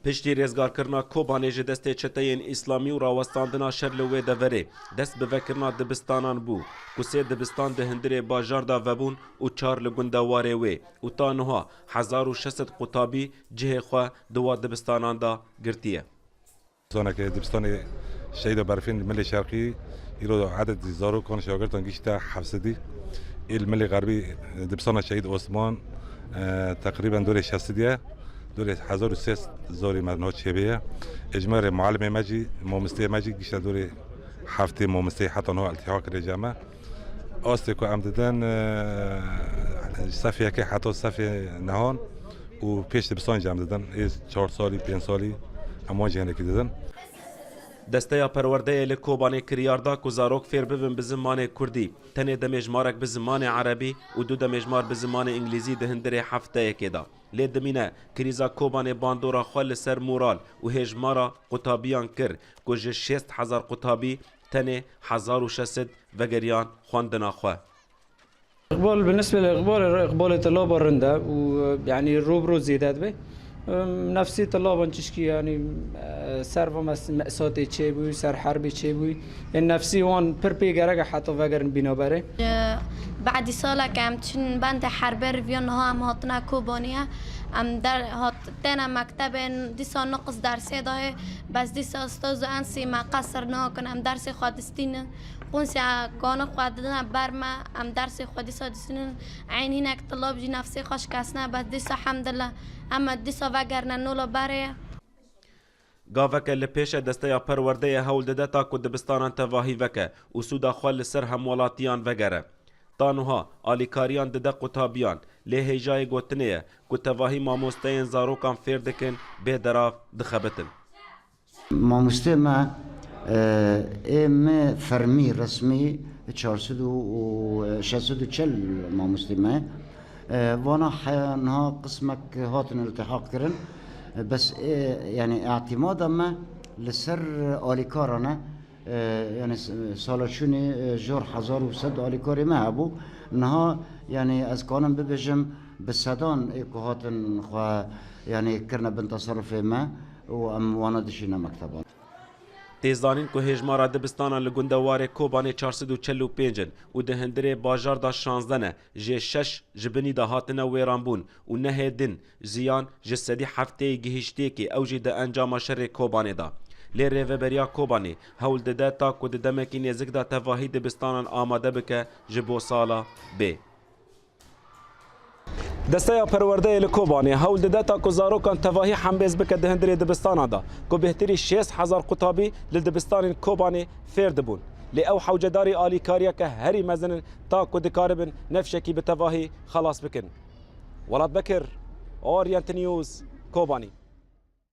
پشتی رزگارکرنا کوبانê ji destê çeteyên îslamî û rawestandina şer li wê deverê dest bi vekirina dibistanan bû ku sê dibistan di hundirê bajar da vebûn û çar li gundewarê wê û ta niha 1600 qutabî cihê xwe di wa dibistanan da girtiye. Dibistanê Şehîda Berfên Milê Şerqî îro adedî zarokan şagirdan gîşte 700 îl Milê Xerbî dibistana Şehîd Osman teqrîben dorê 60 dorê 1300 zarê me niha çêbeye ejmerê muallimê me jî mamosteyê me jî gîşte dorê heftê mamosteyê heta niha iltîha kiriye ceme astê ku em didin sefiyekê heta sefê nehan û pêş dibistanê em didin ê 4 salî 5 salî em wan jî hinekî didin. Desteya perwerdeyê li Kobanê kiryar da ku zarok fêr bibin bi zimanê Kurdî, tenê demêjmarek bi zimanê Erebî û du demêjmar bi zimanê İngilîzî di hundirê hefteyekê da. Lê dimîne krîza Kobanê bandora xwe li ser moral û hêjmara qutabiyan kir ku ji 6000 qutabî tenê 1600 vegeriyan xwendina xwe. إقبال بالنسبة للإقبال إقبال الطلاب الرندة ويعني روبرو زيادات به نفسي طلابا تشكي يعني سر و مأساتي تشيبوي سر حربي تشيبوي النفسي وان بربي جرجع حتى فجرن بينابره بعد ساله كم تشن بند حربي ريفيون ها هم هاتنا كوبانيا ام در هات تنا مكتب ديسا نقص درسي ده بس ديسا استاذ انسي ما قصرنا كن ام درس خادستين قنسي كانوا خادنا برما ام درس خادسا دسن عين هناك طلاب جي نفسي خوش كسنا بس ديسا الحمد لله اما ديسا وگرنا نولا بره گاوکه li pêşe desteya perwerdeyê hewl dide ta ku dibistanan tevahî veke û sûda xwe li ser hemwelatiyan vegere. Ta niha alîkariyan dide qutabiyan lê hêjayê gotinê ye ku tevahî mamosteyên zarokan fêr dikin bêderav dixebitin. Mamostê me ê fermî resmî 440 mamostê me vana niha qismek hatin iltihaq kirin بس يعني اعتمادا ما لسر آلیکارانه يعني سالشوني جور 1100 آلیکاری ما ابو نها يعني از کانم ببجم بسدان اکوهاتن خوا يعني کرنا بنتصرف ما و ام وانا دشینا مکتبان تێزانین ku hêjmara dibistanan li gundewarê Kobanê 445 û di hundirê bajar da 16 ne jê 6 ji binî de hatine wêranbûn û nehê din ziyan ji sedî hefteyê gihîştiyekê ew jî di encama şerê Kobanê da. Lê Rêveberiya Kobanê hewl dide ta ku di demekî nêzik da tevahî dibistanan amade bike ji bo sala bê. Desteya perwerdeyê li Kobanê hewl dide ta ku zarokan tevahî hembêz bike di hundirê dibistana da ku bêhtirî 6000 qutabî li dibistanên Kobanê fêr dibûn. Lê ew hewcedarî alîkariyeke herî mezin ta ku dikaribin nefşekî bi tevahî xelas bikin. Welat Bekir, Orient News, Kobanî.